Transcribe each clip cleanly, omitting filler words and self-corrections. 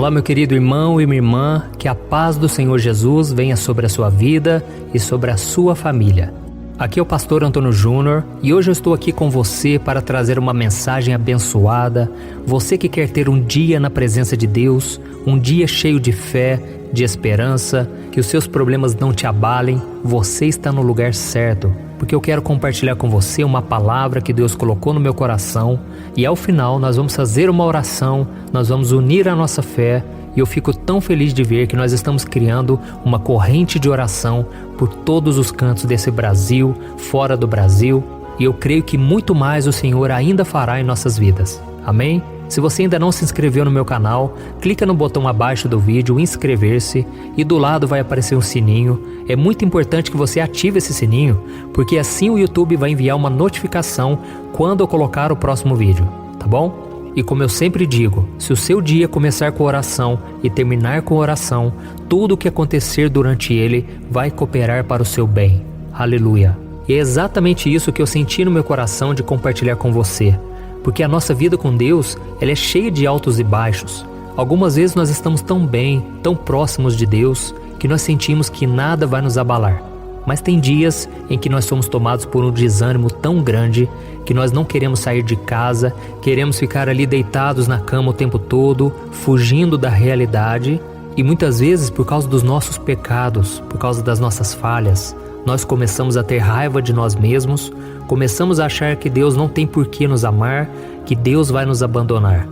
Olá, meu querido irmão e minha irmã, que a paz do Senhor Jesus venha sobre a sua vida e sobre a sua família. Aqui é o pastor Antônio Júnior e hoje eu estou aqui com você para trazer uma mensagem abençoada. Você que quer ter um dia na presença de Deus, um dia cheio de fé, de esperança, que os seus problemas não te abalem, você está no lugar certo. Porque eu quero compartilhar com você uma palavra que Deus colocou no meu coração e ao final nós vamos fazer uma oração, nós vamos unir a nossa fé e eu fico tão feliz de ver que nós estamos criando uma corrente de oração por todos os cantos desse Brasil, fora do Brasil, e eu creio que muito mais o Senhor ainda fará em nossas vidas. Amém? Se você ainda não se inscreveu no meu canal, clica no botão abaixo do vídeo, inscrever-se, e do lado vai aparecer um sininho. É muito importante que você ative esse sininho, porque assim o YouTube vai enviar uma notificação quando eu colocar o próximo vídeo, tá bom? E como eu sempre digo, se o seu dia começar com oração e terminar com oração, tudo o que acontecer durante ele vai cooperar para o seu bem. Aleluia! E é exatamente isso que eu senti no meu coração de compartilhar com você. Porque a nossa vida com Deus, ela é cheia de altos e baixos. Algumas vezes nós estamos tão bem, tão próximos de Deus, que nós sentimos que nada vai nos abalar. Mas tem dias em que nós somos tomados por um desânimo tão grande que nós não queremos sair de casa, queremos ficar ali deitados na cama o tempo todo, fugindo da realidade. E muitas vezes, por causa dos nossos pecados, por causa das nossas falhas, nós começamos a ter raiva de nós mesmos, começamos a achar que Deus não tem por que nos amar, que Deus vai nos abandonar.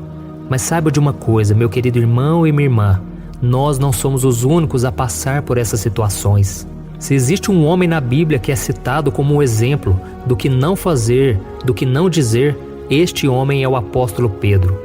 Mas saiba de uma coisa, meu querido irmão e minha irmã, nós não somos os únicos a passar por essas situações. Se existe um homem na Bíblia que é citado como um exemplo do que não fazer, do que não dizer, este homem é o apóstolo Pedro.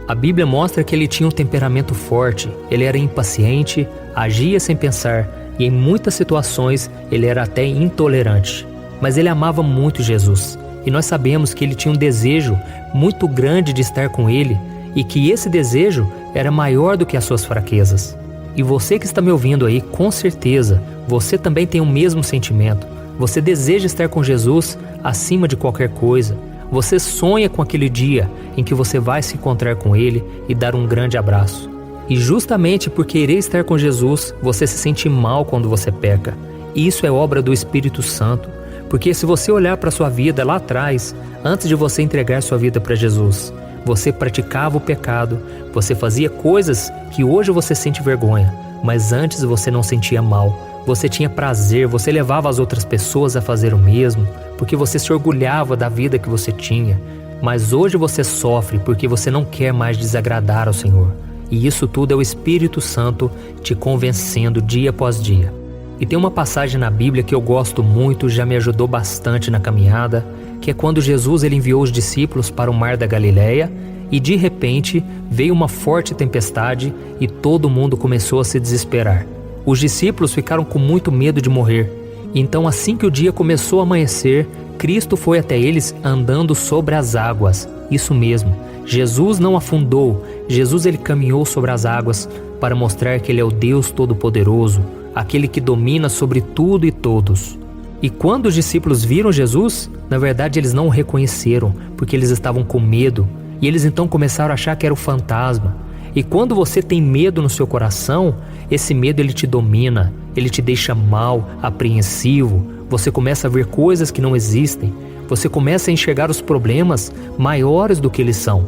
A Bíblia mostra que ele tinha um temperamento forte, ele era impaciente, agia sem pensar e em muitas situações ele era até intolerante. Mas ele amava muito Jesus e nós sabemos que ele tinha um desejo muito grande de estar com ele e que esse desejo era maior do que as suas fraquezas. E você que está me ouvindo aí, com certeza, você também tem o mesmo sentimento. Você deseja estar com Jesus acima de qualquer coisa. Você sonha com aquele dia em que você vai se encontrar com Ele e dar um grande abraço. E justamente por querer estar com Jesus, você se sente mal quando você peca. E isso é obra do Espírito Santo. Porque se você olhar para a sua vida lá atrás, antes de você entregar sua vida para Jesus, você praticava o pecado, você fazia coisas que hoje você sente vergonha, mas antes você não sentia mal. Você tinha prazer, você levava as outras pessoas a fazer o mesmo, porque você se orgulhava da vida que você tinha. Mas hoje você sofre porque você não quer mais desagradar ao Senhor. E isso tudo é o Espírito Santo te convencendo dia após dia. E tem uma passagem na Bíblia que eu gosto muito, já me ajudou bastante na caminhada, que é quando Jesus ele enviou os discípulos para o mar da Galileia e de repente veio uma forte tempestade e todo mundo começou a se desesperar. Os discípulos ficaram com muito medo de morrer. Então assim que o dia começou a amanhecer, Cristo foi até eles andando sobre as águas. Isso mesmo, Jesus não afundou, Jesus ele caminhou sobre as águas para mostrar que ele é o Deus Todo-Poderoso, aquele que domina sobre tudo e todos. E quando os discípulos viram Jesus, na verdade eles não o reconheceram, porque eles estavam com medo, e eles então começaram a achar que era o fantasma. E quando você tem medo no seu coração, esse medo ele te domina, ele te deixa mal, apreensivo, você começa a ver coisas que não existem, você começa a enxergar os problemas maiores do que eles são.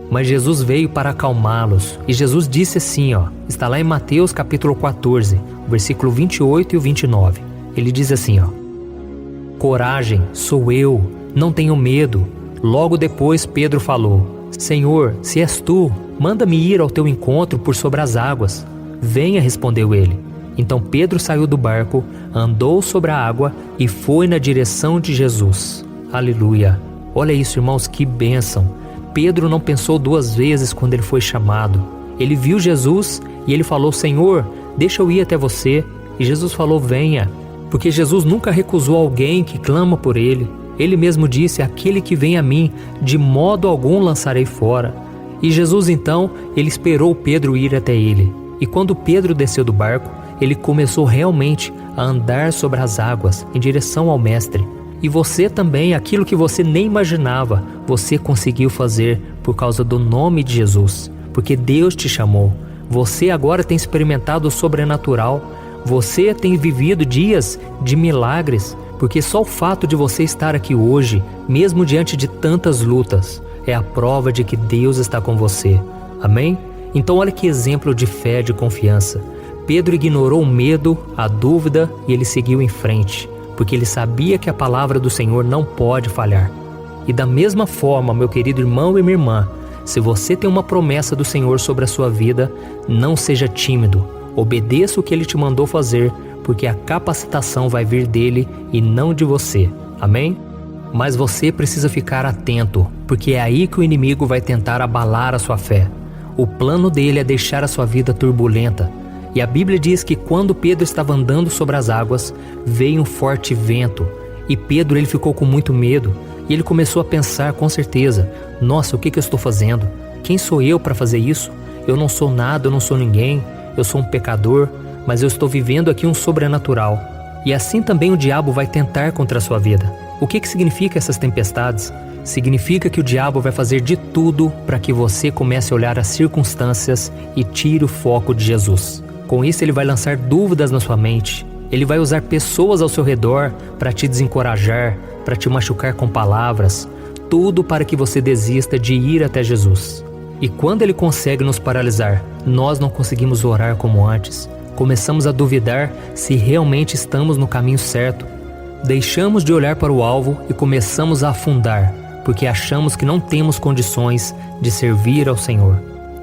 Mas Jesus veio para acalmá-los, e Jesus disse assim, está lá em Mateus capítulo 14, versículo 28 e o 29. Ele diz assim, coragem, sou eu, não tenho medo. Logo depois Pedro falou, Senhor, se és tu, manda-me ir ao teu encontro por sobre as águas. Venha, respondeu ele. Então Pedro saiu do barco, andou sobre a água e foi na direção de Jesus. Aleluia! Olha isso, irmãos, que bênção! Pedro não pensou duas vezes quando ele foi chamado. Ele viu Jesus e ele falou, Senhor, deixa eu ir até você. E Jesus falou, venha. Porque Jesus nunca recusou alguém que clama por ele. Ele mesmo disse, aquele que vem a mim, de modo algum lançarei fora. E Jesus então, ele esperou Pedro ir até ele. E quando Pedro desceu do barco, ele começou realmente a andar sobre as águas em direção ao Mestre. E você também, aquilo que você nem imaginava, você conseguiu fazer por causa do nome de Jesus. Porque Deus te chamou. Você agora tem experimentado o sobrenatural. Você tem vivido dias de milagres, porque só o fato de você estar aqui hoje, mesmo diante de tantas lutas, é a prova de que Deus está com você. Amém? Então olha que exemplo de fé, de confiança. Pedro ignorou o medo, a dúvida e ele seguiu em frente, porque ele sabia que a palavra do Senhor não pode falhar. E da mesma forma, meu querido irmão e minha irmã, se você tem uma promessa do Senhor sobre a sua vida, não seja tímido. Obedeça o que Ele te mandou fazer, porque a capacitação vai vir dele e não de você. Amém? Mas você precisa ficar atento, porque é aí que o inimigo vai tentar abalar a sua fé. O plano dele é deixar a sua vida turbulenta. E a Bíblia diz que quando Pedro estava andando sobre as águas, veio um forte vento. E Pedro ele ficou com muito medo. E ele começou a pensar com certeza: nossa, o que eu estou fazendo? Quem sou eu para fazer isso? Eu não sou nada, eu não sou ninguém. Eu sou um pecador, mas eu estou vivendo aqui um sobrenatural. E assim também o diabo vai tentar contra a sua vida. O que significa essas tempestades? Significa que o diabo vai fazer de tudo para que você comece a olhar as circunstâncias e tire o foco de Jesus. Com isso ele vai lançar dúvidas na sua mente. Ele vai usar pessoas ao seu redor para te desencorajar, para te machucar com palavras, tudo para que você desista de ir até Jesus. E quando ele consegue nos paralisar, nós não conseguimos orar como antes. Começamos a duvidar se realmente estamos no caminho certo. Deixamos de olhar para o alvo e começamos a afundar, porque achamos que não temos condições de servir ao Senhor.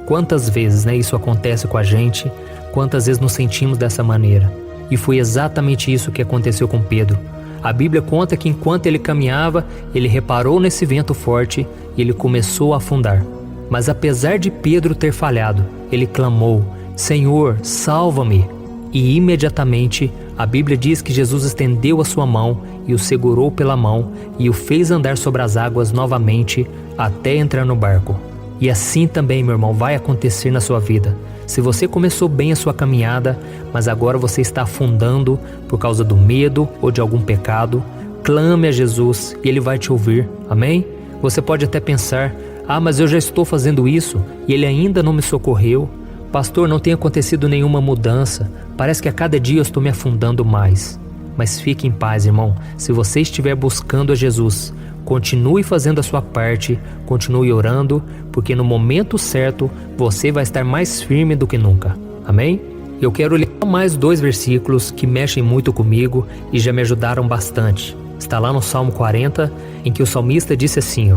Quantas vezes isso acontece com a gente? Quantas vezes nos sentimos dessa maneira? E foi exatamente isso que aconteceu com Pedro. A Bíblia conta que enquanto ele caminhava, ele reparou nesse vento forte e ele começou a afundar. Mas apesar de Pedro ter falhado, ele clamou: Senhor, salva-me! E imediatamente a Bíblia diz que Jesus estendeu a sua mão e o segurou pela mão e o fez andar sobre as águas novamente até entrar no barco. E assim também, meu irmão, vai acontecer na sua vida. Se você começou bem a sua caminhada, mas agora você está afundando por causa do medo ou de algum pecado, clame a Jesus e Ele vai te ouvir. Amém? Você pode até pensar: mas eu já estou fazendo isso e Ele ainda não me socorreu. Pastor, não tem acontecido nenhuma mudança. Parece que a cada dia eu estou me afundando mais. Mas fique em paz, irmão. Se você estiver buscando a Jesus, continue fazendo a sua parte, continue orando, porque no momento certo você vai estar mais firme do que nunca. Amém? Eu quero ler mais 2 versículos que mexem muito comigo e já me ajudaram bastante. Está lá no Salmo 40, em que o salmista disse assim: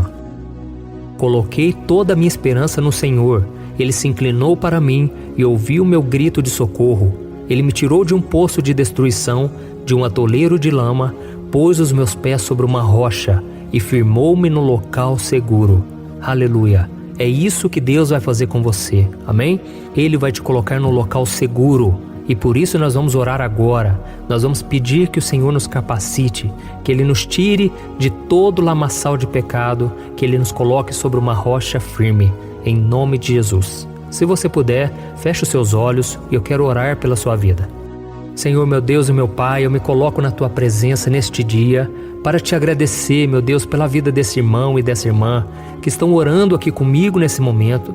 Coloquei toda a minha esperança no Senhor. Ele se inclinou para mim e ouviu o meu grito de socorro. Ele me tirou de um poço de destruição, de um atoleiro de lama, pôs os meus pés sobre uma rocha e firmou-me no local seguro. Aleluia! É isso que Deus vai fazer com você. Amém? Ele vai te colocar no local seguro. E por isso nós vamos orar agora. Nós vamos pedir que o Senhor nos capacite, que Ele nos tire de todo lamaçal de pecado, que Ele nos coloque sobre uma rocha firme, em nome de Jesus. Se você puder, feche os seus olhos e eu quero orar pela sua vida. Senhor, meu Deus e meu Pai, eu me coloco na Tua presença neste dia para te agradecer, meu Deus, pela vida desse irmão e dessa irmã que estão orando aqui comigo nesse momento.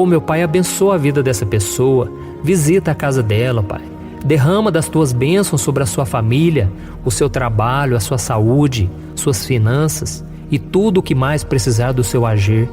Meu Pai, abençoa a vida dessa pessoa, visita a casa dela, Pai. Derrama das Tuas bênçãos sobre a sua família, o seu trabalho, a sua saúde, suas finanças e tudo o que mais precisar do seu agir.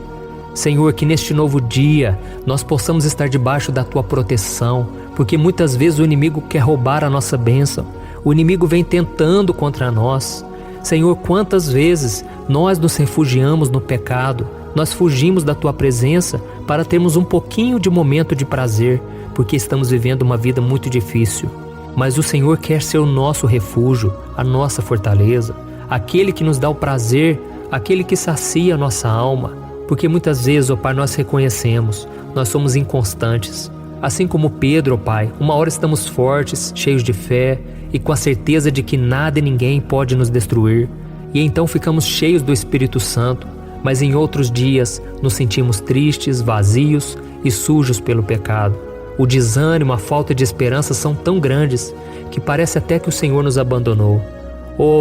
Senhor, que neste novo dia nós possamos estar debaixo da Tua proteção, porque muitas vezes o inimigo quer roubar a nossa bênção. O inimigo vem tentando contra nós. Senhor, quantas vezes nós nos refugiamos no pecado, nós fugimos da Tua presença para termos um pouquinho de momento de prazer, porque estamos vivendo uma vida muito difícil. Mas o Senhor quer ser o nosso refúgio, a nossa fortaleza, aquele que nos dá o prazer, aquele que sacia a nossa alma. Porque muitas vezes, ó Pai, nós reconhecemos, nós somos inconstantes. Assim como Pedro, ó Pai, uma hora estamos fortes, cheios de fé e com a certeza de que nada e ninguém pode nos destruir. E então ficamos cheios do Espírito Santo, mas em outros dias nos sentimos tristes, vazios e sujos pelo pecado. O desânimo, a falta de esperança são tão grandes que parece até que o Senhor nos abandonou.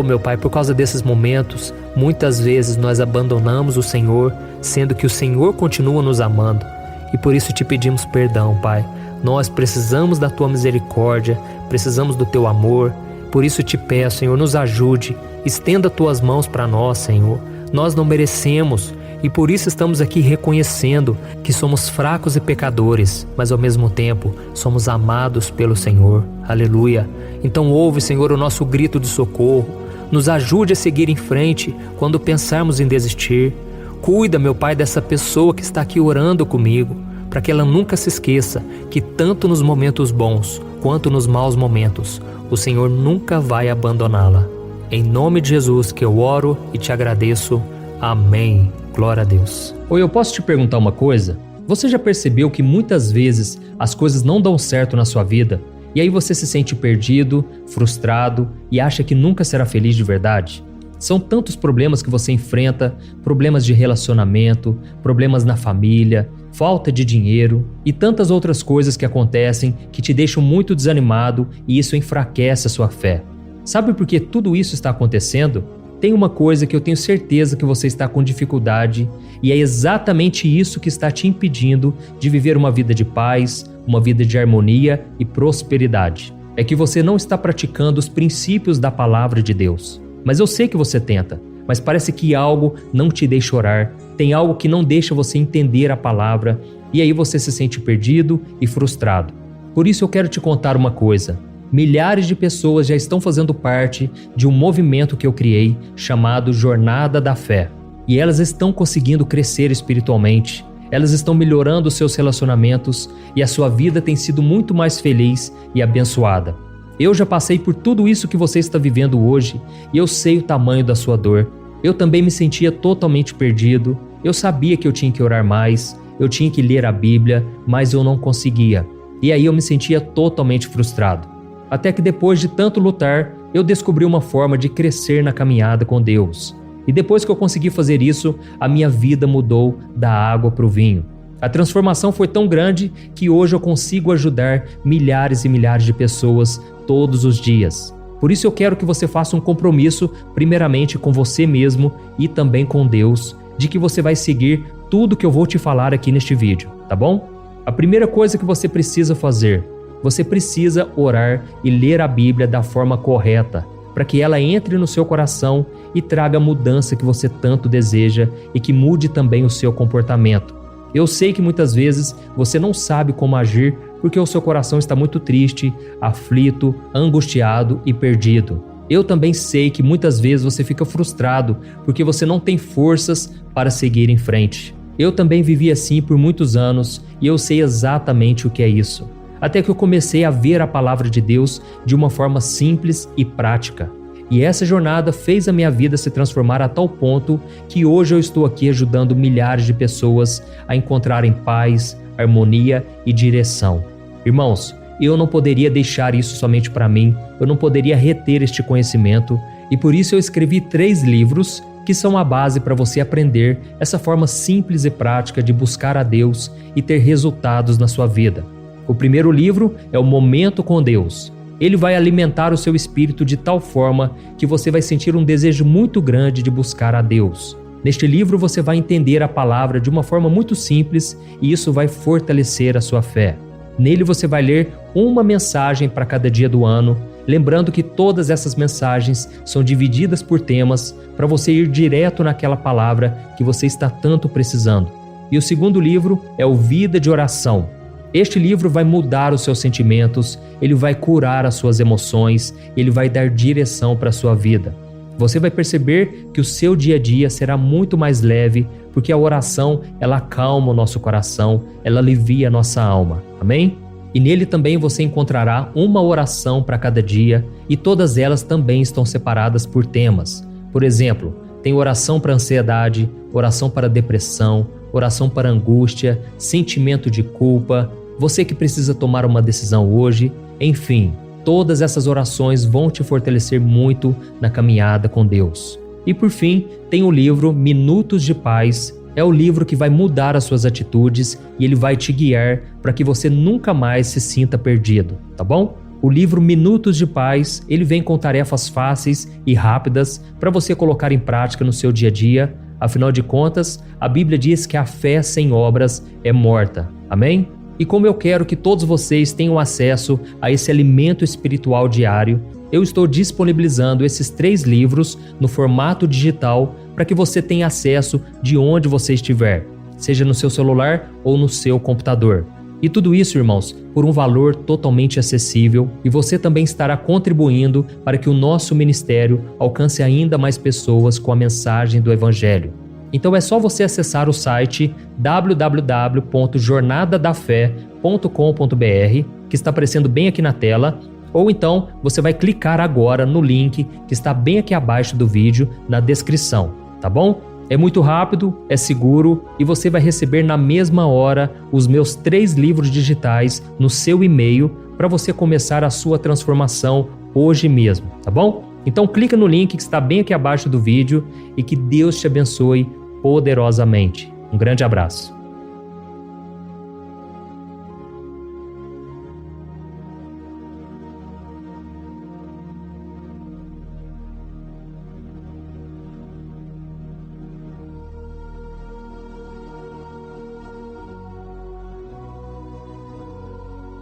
Meu Pai, por causa desses momentos, muitas vezes nós abandonamos o Senhor, sendo que o Senhor continua nos amando. E por isso te pedimos perdão, Pai. Nós precisamos da Tua misericórdia, precisamos do Teu amor. Por isso te peço, Senhor, nos ajude, estenda Tuas mãos para nós, Senhor. Nós não merecemos e por isso estamos aqui reconhecendo que somos fracos e pecadores, mas ao mesmo tempo somos amados pelo Senhor. Aleluia! Então ouve, Senhor, o nosso grito de socorro. Nos ajude a seguir em frente quando pensarmos em desistir. Cuida, meu Pai, dessa pessoa que está aqui orando comigo, para que ela nunca se esqueça que tanto nos momentos bons quanto nos maus momentos, o Senhor nunca vai abandoná-la. Em nome de Jesus que eu oro e te agradeço. Amém. Glória a Deus. Oi, eu posso te perguntar uma coisa? Você já percebeu que muitas vezes as coisas não dão certo na sua vida e aí você se sente perdido, frustrado e acha que nunca será feliz de verdade? São tantos problemas que você enfrenta, problemas de relacionamento, problemas na família, falta de dinheiro e tantas outras coisas que acontecem que te deixam muito desanimado e isso enfraquece a sua fé. Sabe por que tudo isso está acontecendo? Tem uma coisa que eu tenho certeza que você está com dificuldade e é exatamente isso que está te impedindo de viver uma vida de paz, uma vida de harmonia e prosperidade. É que você não está praticando os princípios da palavra de Deus. Mas eu sei que você tenta, mas parece que algo não te deixa orar, tem algo que não deixa você entender a palavra e aí você se sente perdido e frustrado. Por isso eu quero te contar uma coisa. Milhares de pessoas já estão fazendo parte de um movimento que eu criei chamado Jornada da Fé. E elas estão conseguindo crescer espiritualmente, elas estão melhorando os seus relacionamentos e a sua vida tem sido muito mais feliz e abençoada. Eu já passei por tudo isso que você está vivendo hoje e eu sei o tamanho da sua dor. Eu também me sentia totalmente perdido, eu sabia que eu tinha que orar mais, eu tinha que ler a Bíblia, mas eu não conseguia. E aí eu me sentia totalmente frustrado. Até que depois de tanto lutar, eu descobri uma forma de crescer na caminhada com Deus. E depois que eu consegui fazer isso, a minha vida mudou da água para o vinho. A transformação foi tão grande que hoje eu consigo ajudar milhares e milhares de pessoas todos os dias. Por isso eu quero que você faça um compromisso, primeiramente com você mesmo e também com Deus, de que você vai seguir tudo que eu vou te falar aqui neste vídeo, tá bom? A primeira coisa que você precisa fazer, você precisa orar e ler a Bíblia da forma correta, para que ela entre no seu coração e traga a mudança que você tanto deseja e que mude também o seu comportamento. Eu sei que muitas vezes você não sabe como agir porque o seu coração está muito triste, aflito, angustiado e perdido. Eu também sei que muitas vezes você fica frustrado porque você não tem forças para seguir em frente. Eu também vivi assim por muitos anos e eu sei exatamente o que é isso. Até que eu comecei a ver a palavra de Deus de uma forma simples e prática. E essa jornada fez a minha vida se transformar a tal ponto que hoje eu estou aqui ajudando milhares de pessoas a encontrarem paz, harmonia e direção. Irmãos, eu não poderia deixar isso somente para mim, eu não poderia reter este conhecimento e por isso eu escrevi 3 livros que são a base para você aprender essa forma simples e prática de buscar a Deus e ter resultados na sua vida. O primeiro livro é o Momento com Deus. Ele vai alimentar o seu espírito de tal forma que você vai sentir um desejo muito grande de buscar a Deus. Neste livro você vai entender a palavra de uma forma muito simples e isso vai fortalecer a sua fé. Nele você vai ler uma mensagem para cada dia do ano, lembrando que todas essas mensagens são divididas por temas para você ir direto naquela palavra que você está tanto precisando. E o segundo livro é o Vida de Oração. Este livro vai mudar os seus sentimentos, ele vai curar as suas emoções, ele vai dar direção para a sua vida. Você vai perceber que o seu dia a dia será muito mais leve, porque a oração, ela acalma o nosso coração, ela alivia a nossa alma. Amém? E nele também você encontrará uma oração para cada dia e todas elas também estão separadas por temas. Por exemplo, tem oração para ansiedade, oração para depressão, oração para angústia, sentimento de culpa, você que precisa tomar uma decisão hoje, enfim, todas essas orações vão te fortalecer muito na caminhada com Deus. E por fim, tem o livro Minutos de Paz, é o livro que vai mudar as suas atitudes e ele vai te guiar para que você nunca mais se sinta perdido, tá bom? O livro Minutos de Paz, ele vem com tarefas fáceis e rápidas para você colocar em prática no seu dia a dia. Afinal de contas, a Bíblia diz que a fé sem obras é morta. Amém? E como eu quero que todos vocês tenham acesso a esse alimento espiritual diário, eu estou disponibilizando esses 3 livros no formato digital para que você tenha acesso de onde você estiver, seja no seu celular ou no seu computador. E tudo isso, irmãos, por um valor totalmente acessível, e você também estará contribuindo para que o nosso ministério alcance ainda mais pessoas com a mensagem do Evangelho. Então é só você acessar o site www.jornadadafé.com.br, que está aparecendo bem aqui na tela, ou então você vai clicar agora no link que está bem aqui abaixo do vídeo, na descrição, tá bom? É muito rápido, é seguro e você vai receber na mesma hora os meus 3 livros digitais no seu e-mail para você começar a sua transformação hoje mesmo, tá bom? Então clica no link que está bem aqui abaixo do vídeo e que Deus te abençoe poderosamente. Um grande abraço.